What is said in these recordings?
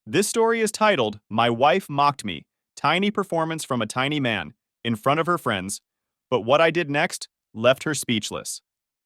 This story is titled, My Wife Mocked Me, Tiny Performance from a Tiny Man, in front of her friends, but what I did next left her speechless.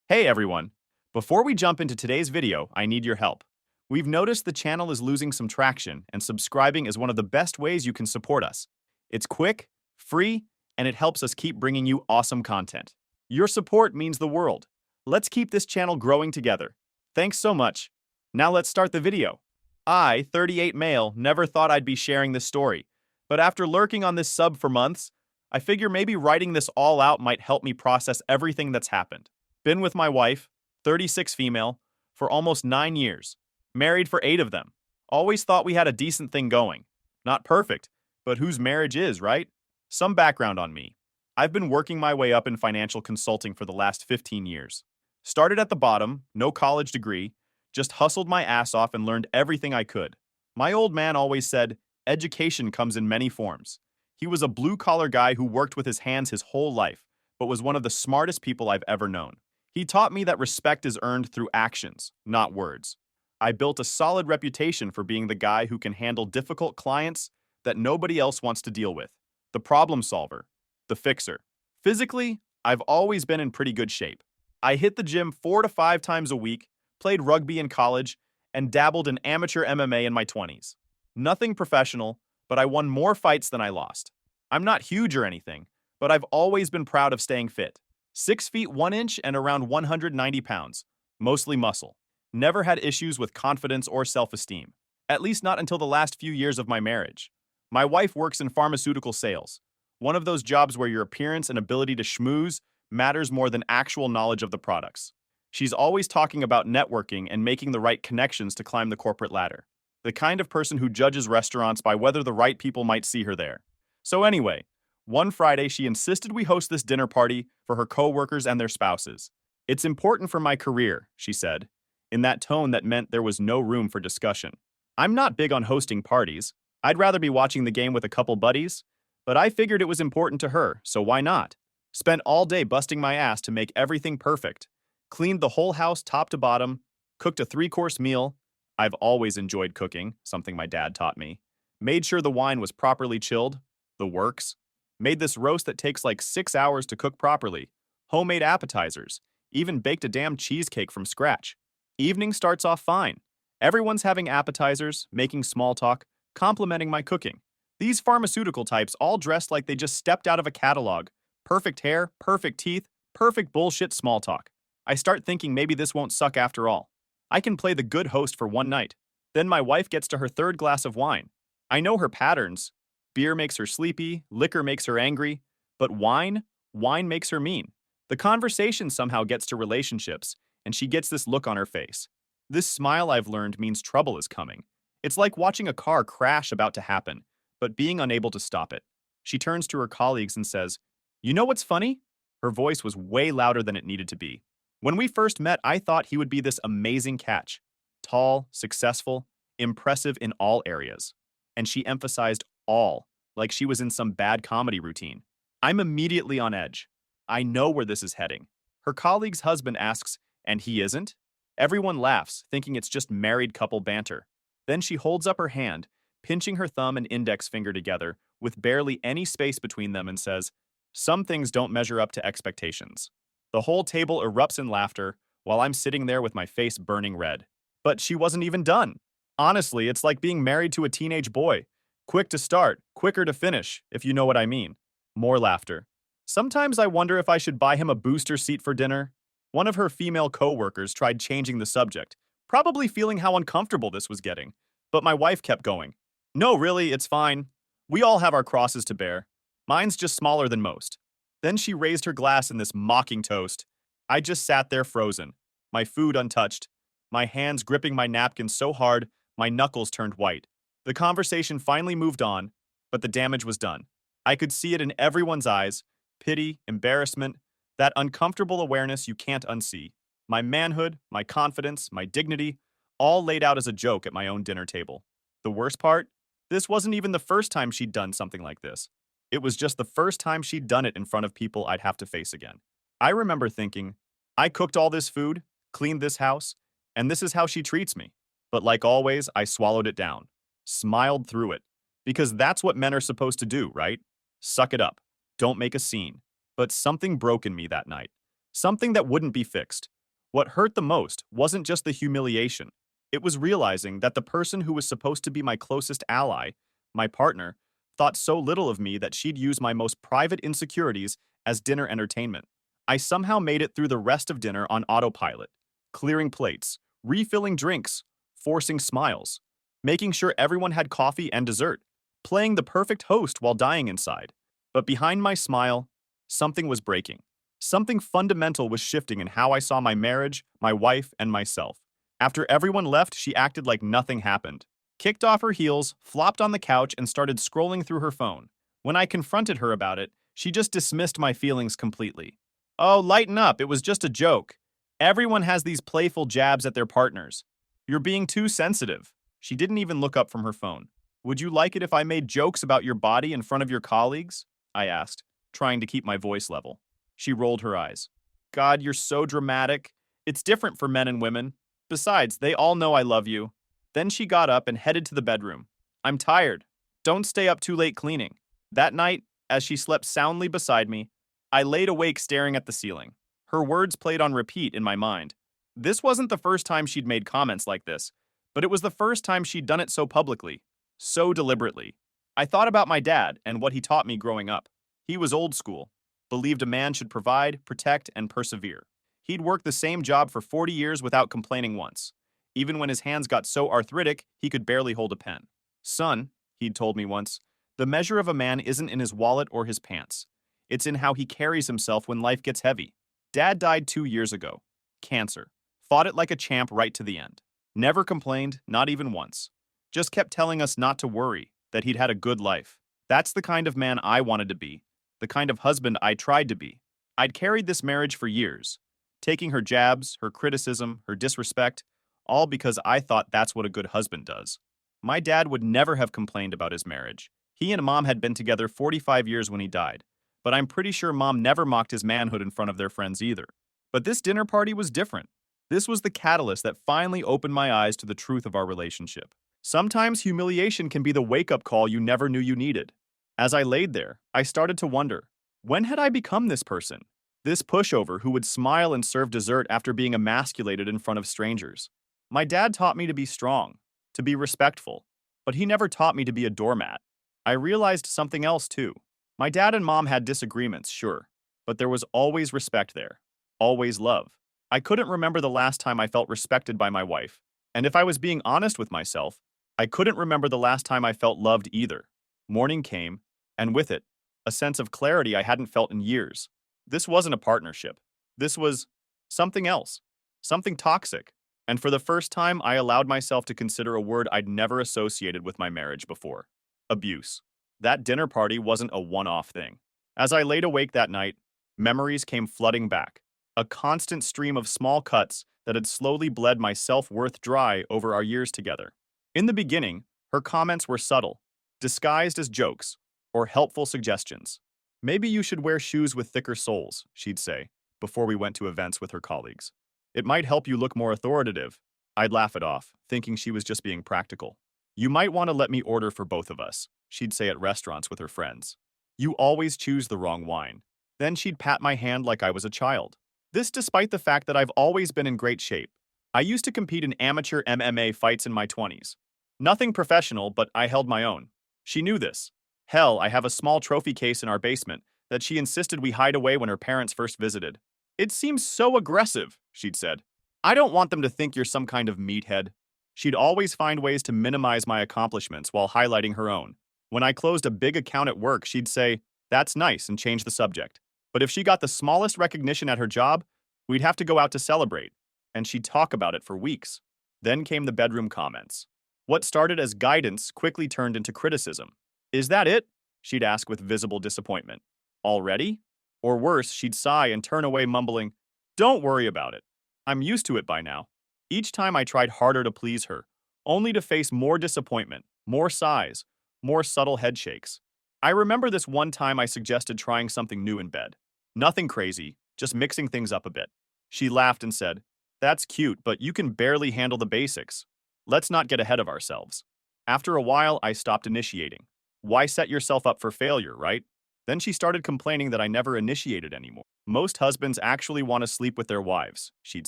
Hey everyone! Before we jump into today's video, I need your help. We've noticed the channel is losing some traction, and subscribing is one of the best ways you can support us. It's quick, free, and it helps us keep bringing you awesome content. Your support means the world. Let's keep this channel growing together. Thanks so much. Now let's start the video. I, 38 male, never thought I'd be sharing this story, but after lurking on this sub for months, I figure maybe writing this all out might help me process everything that's happened. Been with my wife, 36 female, for almost 9 years. Married for 8 of them. Always thought we had a decent thing going. Not perfect, but whose marriage is, right? Some background on me. I've been working my way up in financial consulting for the last 15 years. Started at the bottom, no college degree, just hustled my ass off and learned everything I could. My old man always said, education comes in many forms. He was a blue-collar guy who worked with his hands his whole life, but was one of the smartest people I've ever known. He taught me that respect is earned through actions, not words. I built a solid reputation for being the guy who can handle difficult clients that nobody else wants to deal with. The problem solver. The fixer. Physically, I've always been in pretty good shape. I hit the gym 4 to 5 times a week, played rugby in college, and dabbled in amateur MMA in my 20s. Nothing professional, but I won more fights than I lost. I'm not huge or anything, but I've always been proud of staying fit. 6 feet 1 inch and around 190 pounds, mostly muscle. Never had issues with confidence or self-esteem, at least not until the last few years of my marriage. My wife works in pharmaceutical sales, one of those jobs where your appearance and ability to schmooze matters more than actual knowledge of the products. She's always talking about networking and making the right connections to climb the corporate ladder. The kind of person who judges restaurants by whether the right people might see her there. So anyway, one Friday she insisted we host this dinner party for her coworkers and their spouses. It's important for my career, she said, in that tone that meant there was no room for discussion. I'm not big on hosting parties. I'd rather be watching the game with a couple buddies, but I figured it was important to her, so why not? Spent all day busting my ass to make everything perfect. Cleaned the whole house top to bottom, cooked a 3-course meal. I've always enjoyed cooking, something my dad taught me. Made sure the wine was properly chilled, the works. Made this roast that takes like 6 hours to cook properly. Homemade appetizers. Even baked a damn cheesecake from scratch. Evening starts off fine. Everyone's having appetizers, making small talk, complimenting my cooking. These pharmaceutical types all dressed like they just stepped out of a catalog. Perfect hair, perfect teeth, perfect bullshit small talk. I start thinking maybe this won't suck after all. I can play the good host for one night. Then my wife gets to her 3rd glass of wine. I know her patterns. Beer makes her sleepy, liquor makes her angry, but wine makes her mean. The conversation somehow gets to relationships, and she gets this look on her face. This smile I've learned means trouble is coming. It's like watching a car crash about to happen, but being unable to stop it. She turns to her colleagues and says, "You know what's funny?" Her voice was way louder than it needed to be. When we first met, I thought he would be this amazing catch. Tall, successful, impressive in all areas. And she emphasized all, like she was in some bad comedy routine. I'm immediately on edge. I know where this is heading. Her colleague's husband asks, "And he isn't?" Everyone laughs, thinking it's just married couple banter. Then she holds up her hand, pinching her thumb and index finger together, with barely any space between them, and says, "Some things don't measure up to expectations." The whole table erupts in laughter, while I'm sitting there with my face burning red. But she wasn't even done. Honestly, it's like being married to a teenage boy. Quick to start, quicker to finish, if you know what I mean. More laughter. Sometimes I wonder if I should buy him a booster seat for dinner. One of her female co-workers tried changing the subject, probably feeling how uncomfortable this was getting. But my wife kept going. "No, really, it's fine. We all have our crosses to bear. Mine's just smaller than most." Then she raised her glass in this mocking toast. I just sat there frozen, my food untouched, my hands gripping my napkin so hard my knuckles turned white. The conversation finally moved on, but the damage was done. I could see it in everyone's eyes, pity, embarrassment, that uncomfortable awareness you can't unsee. My manhood, my confidence, my dignity, all laid out as a joke at my own dinner table. The worst part? This wasn't even the first time she'd done something like this. It was just the first time she'd done it in front of people I'd have to face again. I remember thinking, I cooked all this food, cleaned this house, and this is how she treats me. But like always, I swallowed it down. smiled through it. Because that's what men are supposed to do, right? Suck it up. Don't make a scene. But something broke in me that night. Something that wouldn't be fixed. What hurt the most wasn't just the humiliation. It was realizing that the person who was supposed to be my closest ally, my partner, thought so little of me that she'd use my most private insecurities as dinner entertainment. I somehow made it through the rest of dinner on autopilot, clearing plates, refilling drinks, forcing smiles, making sure everyone had coffee and dessert, playing the perfect host while dying inside. But behind my smile, something was breaking. Something fundamental was shifting in how I saw my marriage, my wife, and myself. After everyone left, she acted like nothing happened. Kicked off her heels, flopped on the couch, and started scrolling through her phone. When I confronted her about it, she just dismissed my feelings completely. Oh, lighten up, it was just a joke. Everyone has these playful jabs at their partners. You're being too sensitive. She didn't even look up from her phone. Would you like it if I made jokes about your body in front of your colleagues? I asked, trying to keep my voice level. She rolled her eyes. God, you're so dramatic. It's different for men and women. Besides, they all know I love you. Then she got up and headed to the bedroom. I'm tired. Don't stay up too late cleaning. That night, as she slept soundly beside me, I laid awake staring at the ceiling. Her words played on repeat in my mind. This wasn't the first time she'd made comments like this, but it was the first time she'd done it so publicly, so deliberately. I thought about my dad and what he taught me growing up. He was old school, believed a man should provide, protect, and persevere. He'd worked the same job for 40 years without complaining once. Even when his hands got so arthritic, he could barely hold a pen. Son, he'd told me once, the measure of a man isn't in his wallet or his pants. It's in how he carries himself when life gets heavy. Dad died 2 years ago. Cancer. Fought it like a champ right to the end. Never complained, not even once. Just kept telling us not to worry, that he'd had a good life. That's the kind of man I wanted to be. The kind of husband I tried to be. I'd carried this marriage for years, taking her jabs, her criticism, her disrespect, all because I thought that's what a good husband does. My dad would never have complained about his marriage. He and Mom had been together 45 years when he died, but I'm pretty sure Mom never mocked his manhood in front of their friends either. But this dinner party was different. This was the catalyst that finally opened my eyes to the truth of our relationship. Sometimes humiliation can be the wake-up call you never knew you needed. As I laid there, I started to wonder, when had I become this person? This pushover who would smile and serve dessert after being emasculated in front of strangers. My dad taught me to be strong, to be respectful, but he never taught me to be a doormat. I realized something else too. My dad and Mom had disagreements, sure, but there was always respect there. Always love. I couldn't remember the last time I felt respected by my wife. And if I was being honest with myself, I couldn't remember the last time I felt loved either. Morning came, and with it, a sense of clarity I hadn't felt in years. This wasn't a partnership. This was something else. Something toxic. And for the first time, I allowed myself to consider a word I'd never associated with my marriage before. Abuse. That dinner party wasn't a one-off thing. As I laid awake that night, memories came flooding back. A constant stream of small cuts that had slowly bled my self-worth dry over our years together. In the beginning, her comments were subtle, disguised as jokes or helpful suggestions. Maybe you should wear shoes with thicker soles, she'd say, before we went to events with her colleagues. It might help you look more authoritative. I'd laugh it off, thinking she was just being practical. You might want to let me order for both of us, she'd say at restaurants with her friends. You always choose the wrong wine. Then she'd pat my hand like I was a child. This despite the fact that I've always been in great shape. I used to compete in amateur MMA fights in my 20s. Nothing professional, but I held my own. She knew this. Hell, I have a small trophy case in our basement that she insisted we hide away when her parents first visited. It seems so aggressive, she'd said. I don't want them to think you're some kind of meathead. She'd always find ways to minimize my accomplishments while highlighting her own. When I closed a big account at work, she'd say, "That's nice," and change the subject. But if she got the smallest recognition at her job, we'd have to go out to celebrate, and she'd talk about it for weeks. Then came the bedroom comments. What started as guidance quickly turned into criticism. Is that it? She'd ask with visible disappointment. Already? Or worse, she'd sigh and turn away mumbling, "Don't worry about it. I'm used to it by now." Each time I tried harder to please her, only to face more disappointment, more sighs, more subtle head shakes. I remember this one time I suggested trying something new in bed. Nothing crazy, just mixing things up a bit. She laughed and said, "That's cute, but you can barely handle the basics. Let's not get ahead of ourselves." After a while, I stopped initiating. Why set yourself up for failure, right? Then she started complaining that I never initiated anymore. Most husbands actually want to sleep with their wives, she'd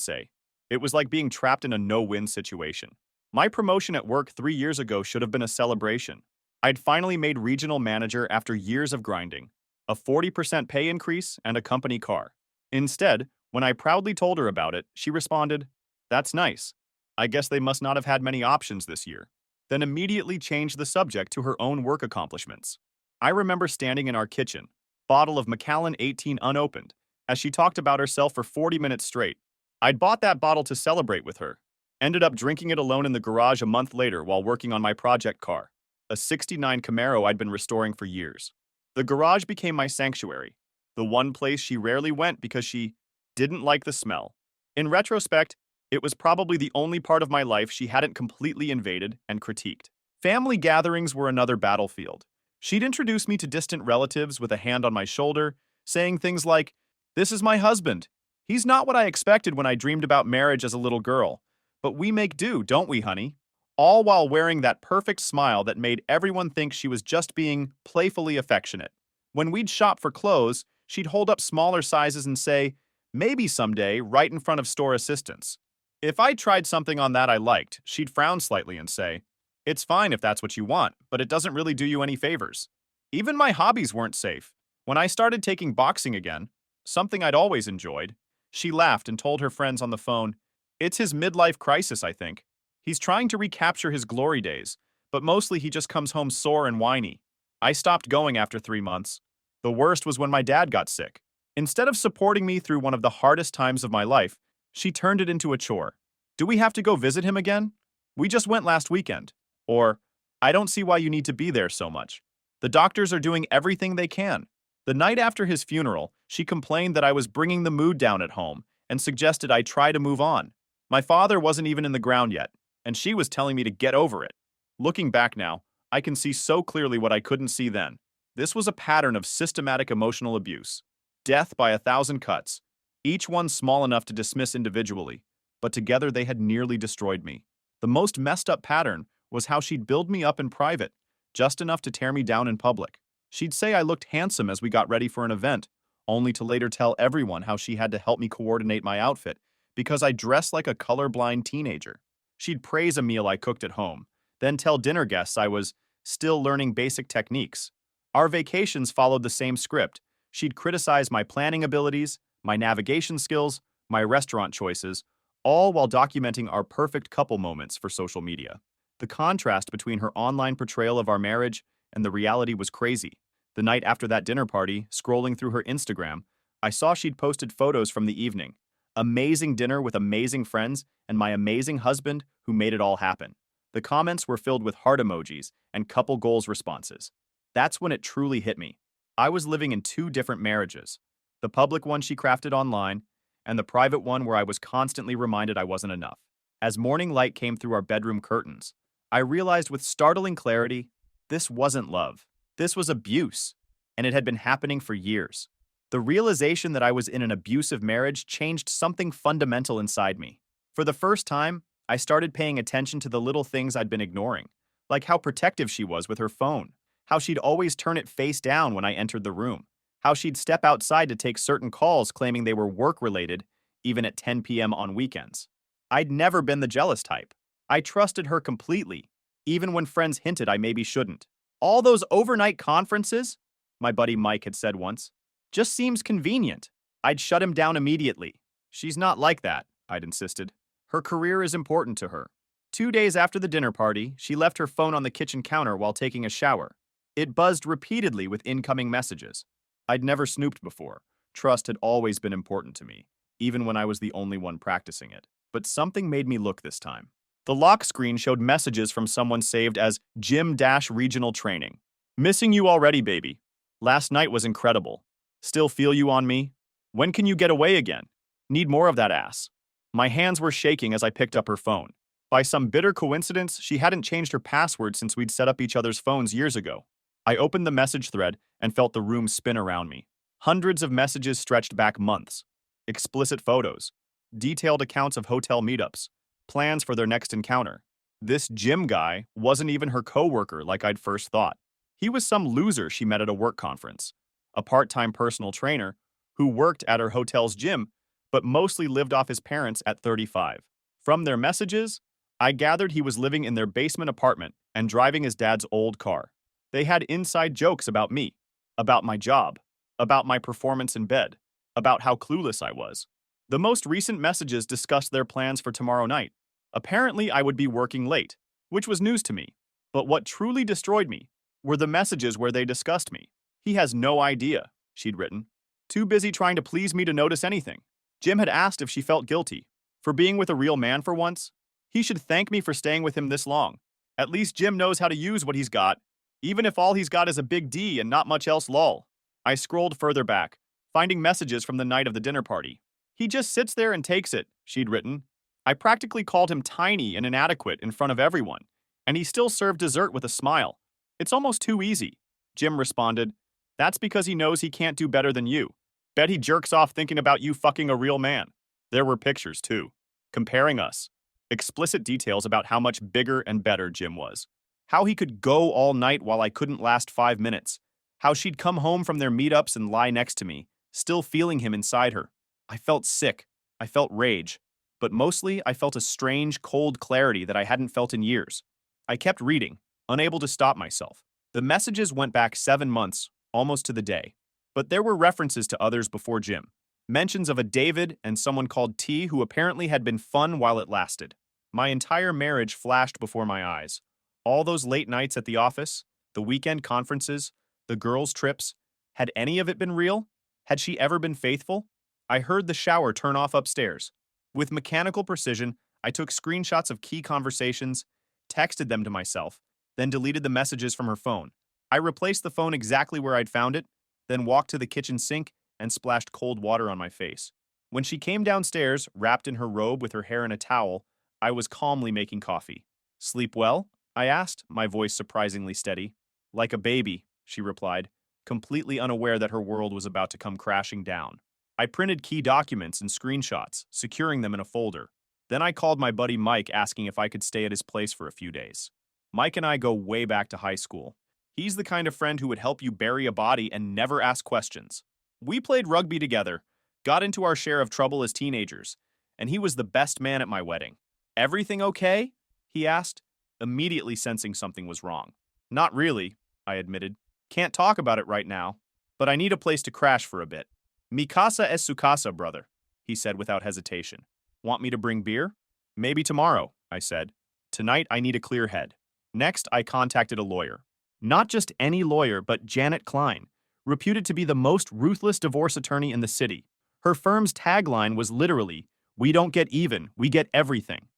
say. It was like being trapped in a no-win situation. My promotion at work 3 years ago should have been a celebration. I'd finally made regional manager after years of grinding, a 40% pay increase, and a company car. Instead, when I proudly told her about it, she responded, "That's nice. I guess they must not have had many options this year," then immediately changed the subject to her own work accomplishments. I remember standing in our kitchen, bottle of Macallan 18 unopened, as she talked about herself for 40 minutes straight. I'd bought that bottle to celebrate with her. Ended up drinking it alone in the garage a month later while working on my project car, a '69 Camaro I'd been restoring for years. The garage became my sanctuary, the one place she rarely went because she didn't like the smell. In retrospect, it was probably the only part of my life she hadn't completely invaded and critiqued. Family gatherings were another battlefield. She'd introduce me to distant relatives with a hand on my shoulder, saying things like, "This is my husband. He's not what I expected when I dreamed about marriage as a little girl. But we make do, don't we, honey?" All while wearing that perfect smile that made everyone think she was just being playfully affectionate. When we'd shop for clothes, she'd hold up smaller sizes and say, "Maybe someday," right in front of store assistants. If I tried something on that I liked, she'd frown slightly and say, "It's fine if that's what you want, but it doesn't really do you any favors." Even my hobbies weren't safe. When I started taking boxing again, something I'd always enjoyed, she laughed and told her friends on the phone, "It's his midlife crisis, I think. He's trying to recapture his glory days, but mostly he just comes home sore and whiny." I stopped going after 3 months. The worst was when my dad got sick. Instead of supporting me through one of the hardest times of my life, she turned it into a chore. "Do we have to go visit him again? We just went last weekend." Or, "I don't see why you need to be there so much. The doctors are doing everything they can." The night after his funeral, she complained that I was bringing the mood down at home and suggested I try to move on. My father wasn't even in the ground yet, and she was telling me to get over it. Looking back now, I can see so clearly what I couldn't see then. This was a pattern of systematic emotional abuse. Death by 1,000 cuts, each one small enough to dismiss individually, but together they had nearly destroyed me. The most messed up pattern was how she'd build me up in private, just enough to tear me down in public. She'd say I looked handsome as we got ready for an event, only to later tell everyone how she had to help me coordinate my outfit because I dressed like a colorblind teenager. She'd praise a meal I cooked at home, then tell dinner guests I was still learning basic techniques. Our vacations followed the same script. She'd criticize my planning abilities, my navigation skills, my restaurant choices, all while documenting our perfect couple moments for social media. The contrast between her online portrayal of our marriage and the reality was crazy. The night after that dinner party, scrolling through her Instagram, I saw she'd posted photos from the evening. Amazing dinner with amazing friends and my amazing husband who made it all happen. The comments were filled with heart emojis and couple goals responses. That's when it truly hit me. I was living in two different marriages. The public one she crafted online, and the private one where I was constantly reminded I wasn't enough. As morning light came through our bedroom curtains, I realized with startling clarity, this wasn't love. This was abuse, and it had been happening for years. The realization that I was in an abusive marriage changed something fundamental inside me. For the first time, I started paying attention to the little things I'd been ignoring, like how protective she was with her phone, how she'd always turn it face down when I entered the room, how she'd step outside to take certain calls claiming they were work-related, even at 10 p.m. on weekends. I'd never been the jealous type. I trusted her completely, even when friends hinted I maybe shouldn't. "All those overnight conferences," my buddy Mike had said once, "just seems convenient." I'd shut him down immediately. "She's not like that," I'd insisted. "Her career is important to her." 2 days after the dinner party, she left her phone on the kitchen counter while taking a shower. It buzzed repeatedly with incoming messages. I'd never snooped before. Trust had always been important to me, even when I was the only one practicing it. But something made me look this time. The lock screen showed messages from someone saved as Gym-Regional Training. "Missing you already, baby. Last night was incredible. Still feel you on me? When can you get away again? Need more of that ass." My hands were shaking as I picked up her phone. By some bitter coincidence, she hadn't changed her password since we'd set up each other's phones years ago. I opened the message thread and felt the room spin around me. Hundreds of messages stretched back months. Explicit photos, detailed accounts of hotel meetups, plans for their next encounter. This Jim guy wasn't even her coworker like I'd first thought. He was some loser she met at a work conference, a part-time personal trainer who worked at her hotel's gym but mostly lived off his parents at 35. From their messages, I gathered he was living in their basement apartment and driving his dad's old car. They had inside jokes about me, about my job, about my performance in bed, about how clueless I was. The most recent messages discussed their plans for tomorrow night. Apparently, I would be working late, which was news to me. But what truly destroyed me were the messages where they discussed me. He has no idea, she'd written. Too busy trying to please me to notice anything. Jim had asked if she felt guilty for being with a real man for once. He should thank me for staying with him this long. At least Jim knows how to use what he's got, even if all he's got is a big D and not much else lol. I scrolled further back, finding messages from the night of the dinner party. He just sits there and takes it, she'd written. I practically called him tiny and inadequate in front of everyone, and he still served dessert with a smile. It's almost too easy. Jim responded, that's because he knows he can't do better than you. Bet he jerks off thinking about you fucking a real man. There were pictures, too, comparing us. Explicit details about how much bigger and better Jim was. How he could go all night while I couldn't last 5 minutes. How she'd come home from their meetups and lie next to me, still feeling him inside her. I felt sick. I felt rage. But mostly, I felt a strange, cold clarity that I hadn't felt in years. I kept reading, unable to stop myself. The messages went back 7 months, almost to the day. But there were references to others before Jim. Mentions of a David and someone called T who apparently had been fun while it lasted. My entire marriage flashed before my eyes. All those late nights at the office, the weekend conferences, the girls' trips. Had any of it been real? Had she ever been faithful? I heard the shower turn off upstairs. With mechanical precision, I took screenshots of key conversations, texted them to myself, then deleted the messages from her phone. I replaced the phone exactly where I'd found it, then walked to the kitchen sink and splashed cold water on my face. When she came downstairs, wrapped in her robe with her hair in a towel, I was calmly making coffee. Sleep well? I asked, my voice surprisingly steady. Like a baby, she replied, completely unaware that her world was about to come crashing down. I printed key documents and screenshots, securing them in a folder. Then I called my buddy Mike asking if I could stay at his place for a few days. Mike and I go way back to high school. He's the kind of friend who would help you bury a body and never ask questions. We played rugby together, got into our share of trouble as teenagers, and he was the best man at my wedding. Everything okay? He asked, immediately sensing something was wrong. Not really, I admitted. Can't talk about it right now, but I need a place to crash for a bit. Mi casa es su casa, brother, he said without hesitation. Want me to bring beer? Maybe tomorrow, I said. Tonight I need a clear head. Next, I contacted a lawyer. Not just any lawyer, but Janet Klein, reputed to be the most ruthless divorce attorney in the city. Her firm's tagline was literally, "We don't get even, we get everything."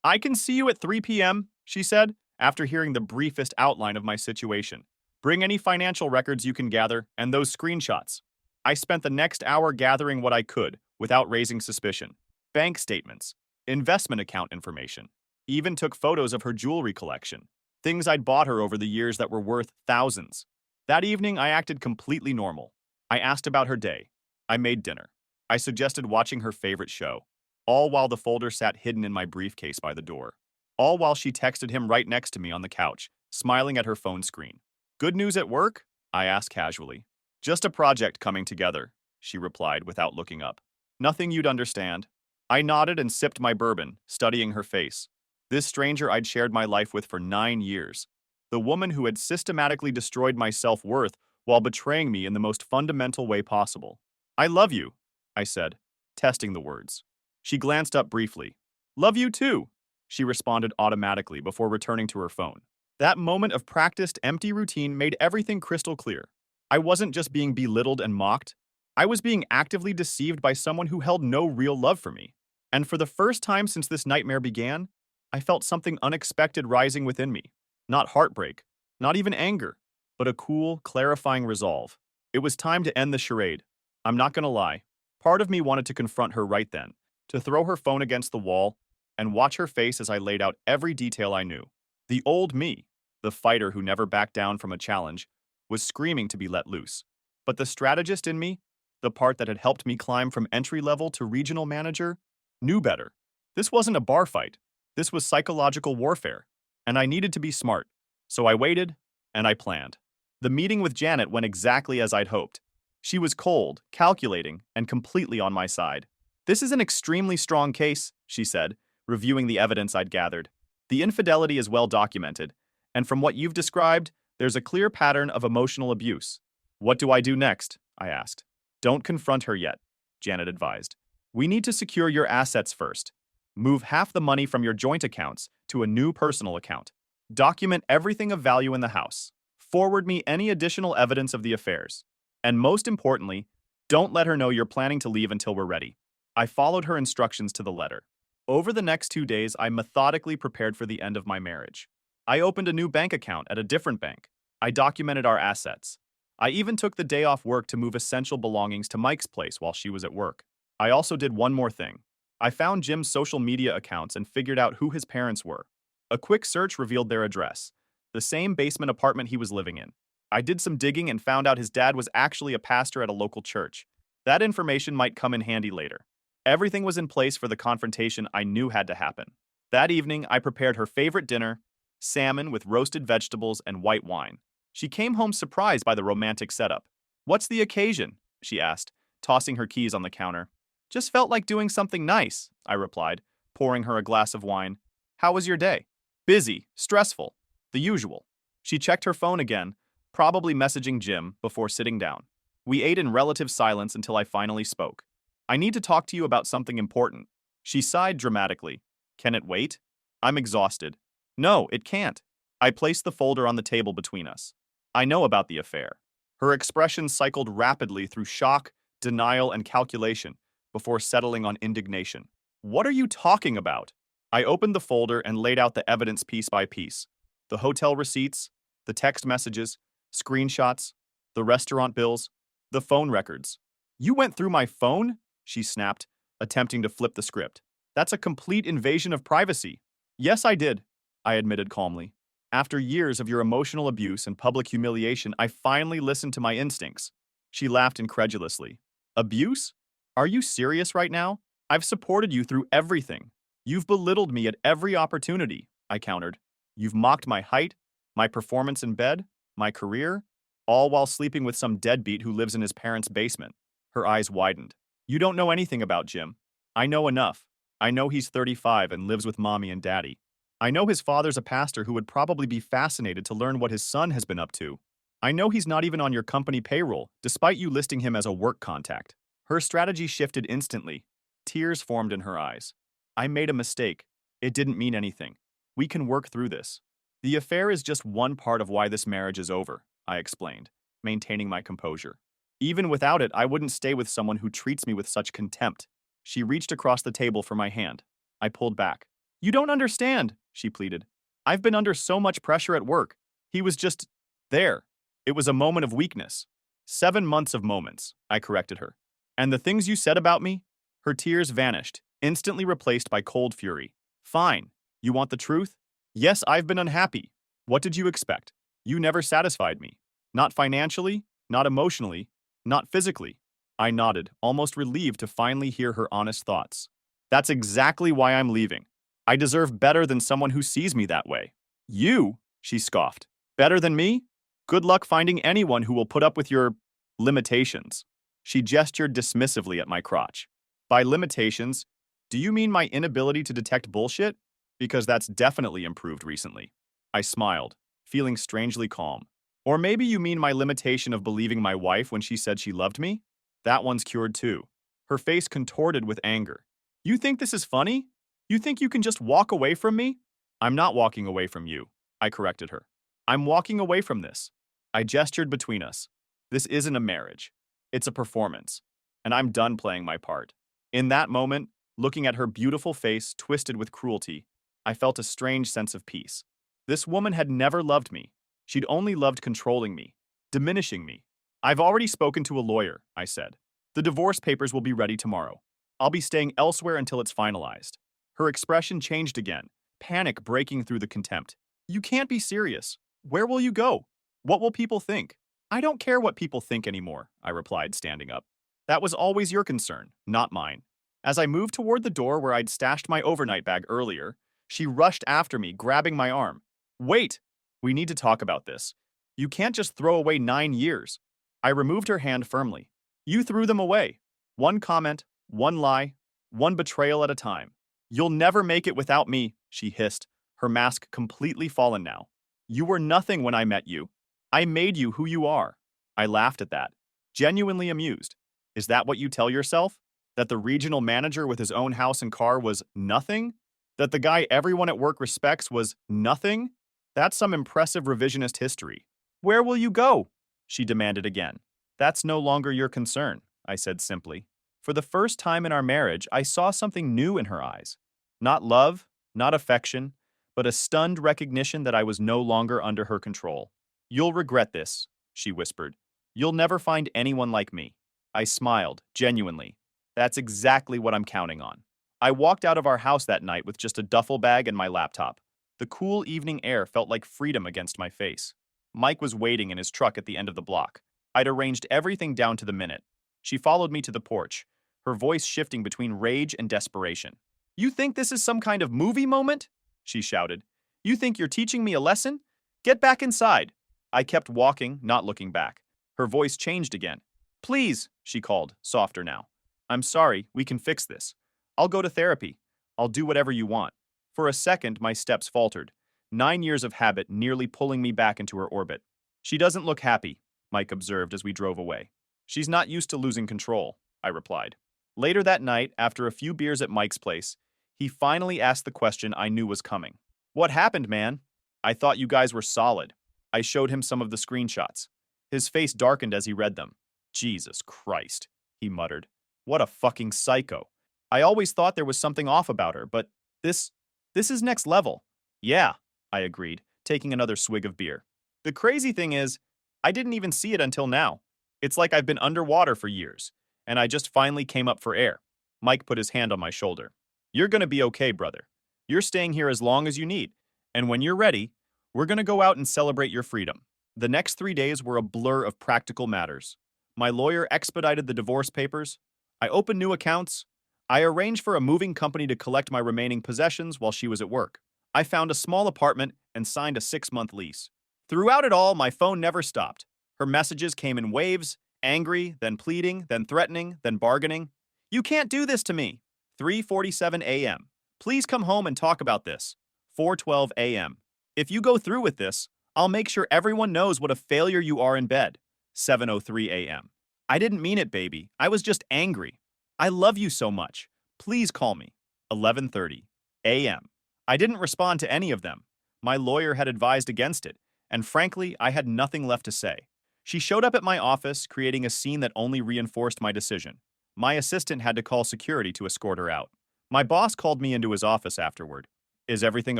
I can see you at 3 p.m., she said, after hearing the briefest outline of my situation. Bring any financial records you can gather and those screenshots. I spent the next hour gathering what I could without raising suspicion. Bank statements, investment account information, even took photos of her jewelry collection, things I'd bought her over the years that were worth thousands. That evening, I acted completely normal. I asked about her day. I made dinner. I suggested watching her favorite show, all while the folder sat hidden in my briefcase by the door. All while she texted him right next to me on the couch, smiling at her phone screen. Good news at work? I asked casually. Just a project coming together, she replied without looking up. Nothing you'd understand. I nodded and sipped my bourbon, studying her face. This stranger I'd shared my life with for 9 years. The woman who had systematically destroyed my self-worth while betraying me in the most fundamental way possible. I love you, I said, testing the words. She glanced up briefly. Love you too, she responded automatically before returning to her phone. That moment of practiced, empty routine made everything crystal clear. I wasn't just being belittled and mocked. I was being actively deceived by someone who held no real love for me. And for the first time since this nightmare began, I felt something unexpected rising within me. Not heartbreak, not even anger, but a cool, clarifying resolve. It was time to end the charade. I'm not gonna lie. Part of me wanted to confront her right then, to throw her phone against the wall and watch her face as I laid out every detail I knew. The old me, the fighter who never backed down from a challenge, was screaming to be let loose. But the strategist in me, the part that had helped me climb from entry level to regional manager, knew better. This wasn't a bar fight. This was psychological warfare. and I needed to be smart. So I waited, and I planned. The meeting with Janet went exactly as I'd hoped. She was cold, calculating, and completely on my side. This is an extremely strong case, she said, reviewing the evidence I'd gathered. The infidelity is well documented, and from what you've described, there's a clear pattern of emotional abuse. What do I do next? I asked. Don't confront her yet, Janet advised. We need to secure your assets first. Move half the money from your joint accounts to a new personal account. Document everything of value in the house. Forward me any additional evidence of the affairs. And most importantly, don't let her know you're planning to leave until we're ready. I followed her instructions to the letter. Over the next 2 days, I methodically prepared for the end of my marriage. I opened a new bank account at a different bank. I documented our assets. I even took the day off work to move essential belongings to Mike's place while she was at work. I also did one more thing. I found Jim's social media accounts and figured out who his parents were. A quick search revealed their address, the same basement apartment he was living in. I did some digging and found out his dad was actually a pastor at a local church. That information might come in handy later. Everything was in place for the confrontation I knew had to happen. That evening, I prepared her favorite dinner, salmon with roasted vegetables and white wine. She came home surprised by the romantic setup. What's the occasion? She asked, tossing her keys on the counter. Just felt like doing something nice, I replied, pouring her a glass of wine. How was your day? Busy, stressful, the usual. She checked her phone again, probably messaging Jim before sitting down. We ate in relative silence until I finally spoke. I need to talk to you about something important. She sighed dramatically. Can it wait? I'm exhausted. No, it can't. I placed the folder on the table between us. I know about the affair. Her expression cycled rapidly through shock, denial, and calculation before settling on indignation. What are you talking about? I opened the folder and laid out the evidence piece by piece. The hotel receipts, the text messages, screenshots, the restaurant bills, the phone records. You went through my phone? She snapped, attempting to flip the script. That's a complete invasion of privacy. Yes, I did, I admitted calmly. After years of your emotional abuse and public humiliation, I finally listened to my instincts. She laughed incredulously. Abuse? Are you serious right now? I've supported you through everything. You've belittled me at every opportunity, I countered. You've mocked my height, my performance in bed, my career, all while sleeping with some deadbeat who lives in his parents' basement. Her eyes widened. You don't know anything about Jim. I know enough. I know he's 35 and lives with mommy and daddy. I know his father's a pastor who would probably be fascinated to learn what his son has been up to. I know he's not even on your company payroll, despite you listing him as a work contact. Her strategy shifted instantly. Tears formed in her eyes. I made a mistake. It didn't mean anything. We can work through this. The affair is just one part of why this marriage is over, I explained, maintaining my composure. Even without it, I wouldn't stay with someone who treats me with such contempt. She reached across the table for my hand. I pulled back. You don't understand, she pleaded. I've been under so much pressure at work. He was just there. It was a moment of weakness. 7 months of moments, I corrected her. And the things you said about me? Her tears vanished, instantly replaced by cold fury. Fine. You want the truth? Yes, I've been unhappy. What did you expect? You never satisfied me. Not financially, not emotionally, not physically. I nodded, almost relieved to finally hear her honest thoughts. That's exactly why I'm leaving. I deserve better than someone who sees me that way. You, she scoffed. Better than me? Good luck finding anyone who will put up with your limitations. She gestured dismissively at my crotch. By limitations, do you mean my inability to detect bullshit? Because that's definitely improved recently. I smiled, feeling strangely calm. Or maybe you mean my limitation of believing my wife when she said she loved me? That one's cured too. Her face contorted with anger. You think this is funny? You think you can just walk away from me? I'm not walking away from you, I corrected her. I'm walking away from this. I gestured between us. This isn't a marriage. It's a performance. And I'm done playing my part. In that moment, looking at her beautiful face twisted with cruelty, I felt a strange sense of peace. This woman had never loved me. She'd only loved controlling me, diminishing me. I've already spoken to a lawyer, I said. The divorce papers will be ready tomorrow. I'll be staying elsewhere until it's finalized. Her expression changed again, panic breaking through the contempt. You can't be serious. Where will you go? What will people think? I don't care what people think anymore, I replied, standing up. That was always your concern, not mine. As I moved toward the door where I'd stashed my overnight bag earlier, she rushed after me, grabbing my arm. Wait! We need to talk about this. You can't just throw away 9 years. I removed her hand firmly. You threw them away. One comment, one lie, one betrayal at a time. You'll never make it without me, she hissed, her mask completely fallen now. You were nothing when I met you. I made you who you are. I laughed at that, genuinely amused. Is that what you tell yourself? That the regional manager with his own house and car was nothing? That the guy everyone at work respects was nothing? That's some impressive revisionist history. Where will you go? She demanded again. That's no longer your concern, I said simply. For the first time in our marriage, I saw something new in her eyes. Not love, not affection, but a stunned recognition that I was no longer under her control. You'll regret this, she whispered. You'll never find anyone like me. I smiled, genuinely. That's exactly what I'm counting on. I walked out of our house that night with just a duffel bag and my laptop. The cool evening air felt like freedom against my face. Mike was waiting in his truck at the end of the block. I'd arranged everything down to the minute. She followed me to the porch, her voice shifting between rage and desperation. You think this is some kind of movie moment? She shouted. You think you're teaching me a lesson? Get back inside. I kept walking, not looking back. Her voice changed again. Please, she called, softer now. I'm sorry, we can fix this. I'll go to therapy. I'll do whatever you want. For a second, my steps faltered, 9 years of habit nearly pulling me back into her orbit. She doesn't look happy, Mike observed as we drove away. She's not used to losing control, I replied. Later that night, after a few beers at Mike's place, he finally asked the question I knew was coming. What happened, man? I thought you guys were solid. I showed him some of the screenshots. His face darkened as he read them. Jesus Christ, he muttered. What a fucking psycho. I always thought there was something off about her, but this is next level. Yeah, I agreed, taking another swig of beer. The crazy thing is, I didn't even see it until now. It's like I've been underwater for years, and I just finally came up for air. Mike put his hand on my shoulder. You're gonna be okay, brother. You're staying here as long as you need, and when you're ready, we're gonna go out and celebrate your freedom. The next 3 days were a blur of practical matters. My lawyer expedited the divorce papers. I opened new accounts. I arranged for a moving company to collect my remaining possessions while she was at work. I found a small apartment and signed a 6-month lease. Throughout it all, my phone never stopped. Her messages came in waves, angry, then pleading, then threatening, then bargaining. You can't do this to me. 3:47 a.m. Please come home and talk about this. 4:12 a.m. If you go through with this, I'll make sure everyone knows what a failure you are in bed. 7:03 a.m. I didn't mean it, baby. I was just angry. I love you so much. Please call me. 11:30 a.m. I didn't respond to any of them. My lawyer had advised against it, and frankly, I had nothing left to say. She showed up at my office, creating a scene that only reinforced my decision. My assistant had to call security to escort her out. My boss called me into his office afterward. Is everything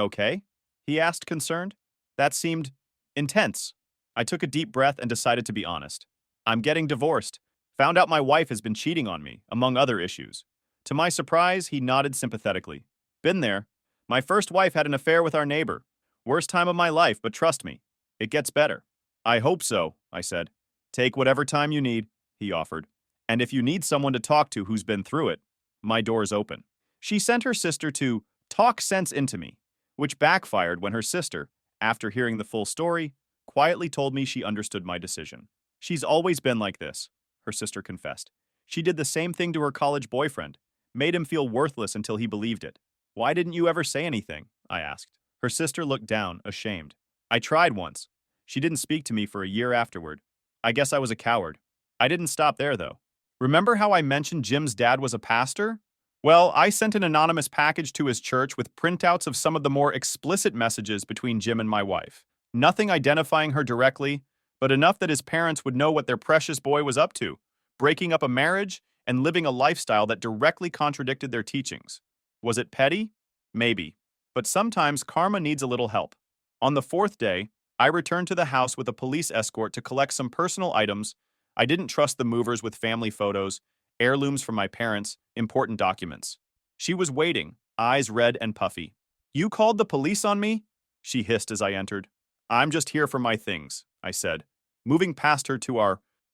okay? He asked, concerned. That seemed intense. I took a deep breath and decided to be honest. I'm getting divorced. Found out my wife has been cheating on me, among other issues. To my surprise, he nodded sympathetically. Been there. My first wife had an affair with our neighbor. Worst time of my life, but trust me, it gets better. I hope so, I said. Take whatever time you need, he offered. And if you need someone to talk to who's been through it, my door's open. She sent her sister to talk sense into me, which backfired when her sister, after hearing the full story, quietly told me she understood my decision. She's always been like this, her sister confessed. She did the same thing to her college boyfriend, made him feel worthless until he believed it. Why didn't you ever say anything? I asked. Her sister looked down, ashamed. I tried once. She didn't speak to me for a year afterward. I guess I was a coward. I didn't stop there, though. Remember how I mentioned Jim's dad was a pastor? Well, I sent an anonymous package to his church with printouts of some of the more explicit messages between Jim and my wife. Nothing identifying her directly, but enough that his parents would know what their precious boy was up to, breaking up a marriage and living a lifestyle that directly contradicted their teachings. Was it petty? Maybe. But sometimes karma needs a little help. On the 4th day, I returned to the house with a police escort to collect some personal items. I didn't trust the movers with family photos, heirlooms from my parents, important documents. She was waiting, eyes red and puffy. You called the police on me? She hissed as I entered. I'm just here for my things, I said, moving past her to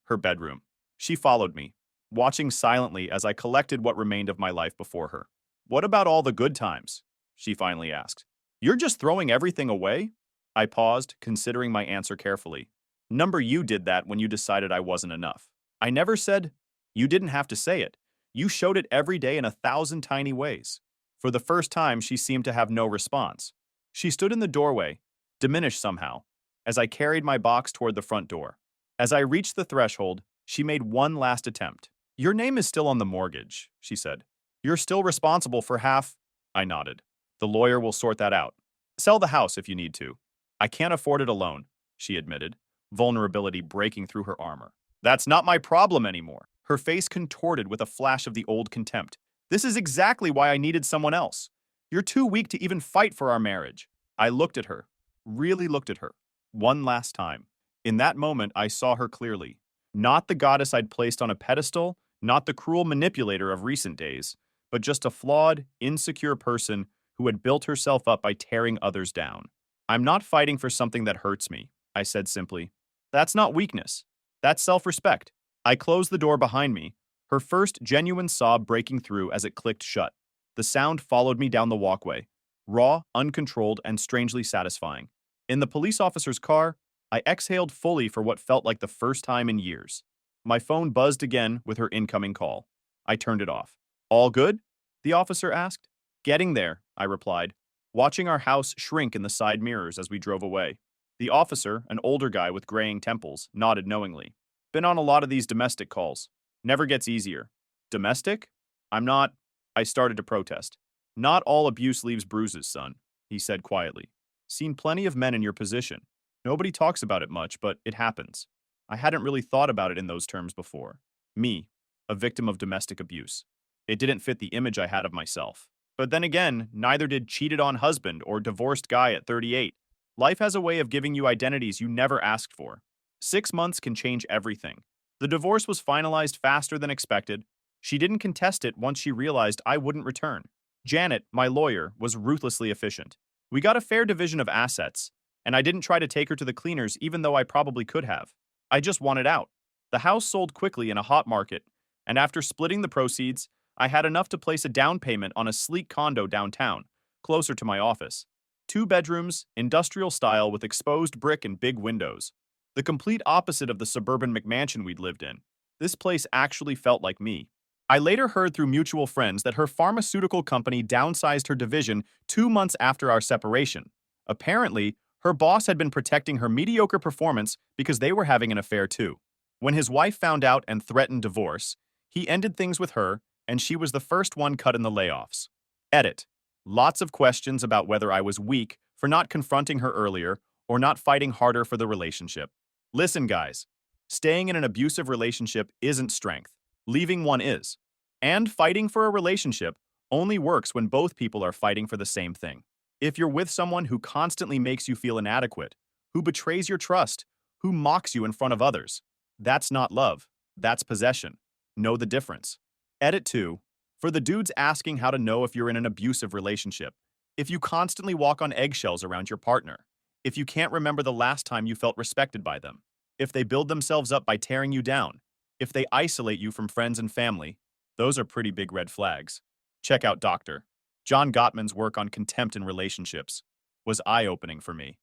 her bedroom. She followed me, watching silently as I collected what remained of my life before her. What about all the good times? She finally asked. You're just throwing everything away? I paused, considering my answer carefully. Number you did that when you decided I wasn't enough. I never said you didn't have to say it. You showed it every day in 1,000 tiny ways. For the first time, she seemed to have no response. She stood in the doorway, diminished somehow, as I carried my box toward the front door. As I reached the threshold, she made one last attempt. Your name is still on the mortgage, she said. You're still responsible for half. I nodded. The lawyer will sort that out. Sell the house if you need to. I can't afford it alone, she admitted, vulnerability breaking through her armor. That's not my problem anymore. Her face contorted with a flash of the old contempt. This is exactly why I needed someone else. You're too weak to even fight for our marriage. I looked at her, really looked at her, one last time. In that moment, I saw her clearly. Not the goddess I'd placed on a pedestal, not the cruel manipulator of recent days, but just a flawed, insecure person who had built herself up by tearing others down. I'm not fighting for something that hurts me, I said simply. That's not weakness. That's self-respect. I closed the door behind me, her first genuine sob breaking through as it clicked shut. The sound followed me down the walkway, raw, uncontrolled, and strangely satisfying. In the police officer's car, I exhaled fully for what felt like the first time in years. My phone buzzed again with her incoming call. I turned it off. All good? The officer asked. Getting there, I replied, watching our house shrink in the side mirrors as we drove away. The officer, an older guy with graying temples, nodded knowingly. Been on a lot of these domestic calls. Never gets easier. Domestic? I'm not. I started to protest. Not all abuse leaves bruises, son, he said quietly. Seen plenty of men in your position. Nobody talks about it much, but it happens. I hadn't really thought about it in those terms before. Me, a victim of domestic abuse. It didn't fit the image I had of myself. But then again, neither did cheated on husband or divorced guy at 38. Life has a way of giving you identities you never asked for. 6 months can change everything. The divorce was finalized faster than expected. She didn't contest it once she realized I wouldn't return. Janet, my lawyer, was ruthlessly efficient. We got a fair division of assets, and I didn't try to take her to the cleaners even though I probably could have. I just wanted out. The house sold quickly in a hot market, and after splitting the proceeds, I had enough to place a down payment on a sleek condo downtown, closer to my office. 2 bedrooms, industrial style with exposed brick and big windows. The complete opposite of the suburban McMansion we'd lived in. This place actually felt like me. I later heard through mutual friends that her pharmaceutical company downsized her division 2 months after our separation. Apparently, her boss had been protecting her mediocre performance because they were having an affair too. When his wife found out and threatened divorce, he ended things with her, and she was the first one cut in the layoffs. Edit. Lots of questions about whether I was weak for not confronting her earlier or not fighting harder for the relationship. Listen, guys. Staying in an abusive relationship isn't strength. Leaving one is. And fighting for a relationship only works when both people are fighting for the same thing. If you're with someone who constantly makes you feel inadequate, who betrays your trust, who mocks you in front of others, that's not love. That's possession. Know the difference. Edit 2. For the dudes asking how to know if you're in an abusive relationship, if you constantly walk on eggshells around your partner, if you can't remember the last time you felt respected by them, if they build themselves up by tearing you down, if they isolate you from friends and family, those are pretty big red flags. Check out Dr. John Gottman's work on contempt in relationships was eye-opening for me.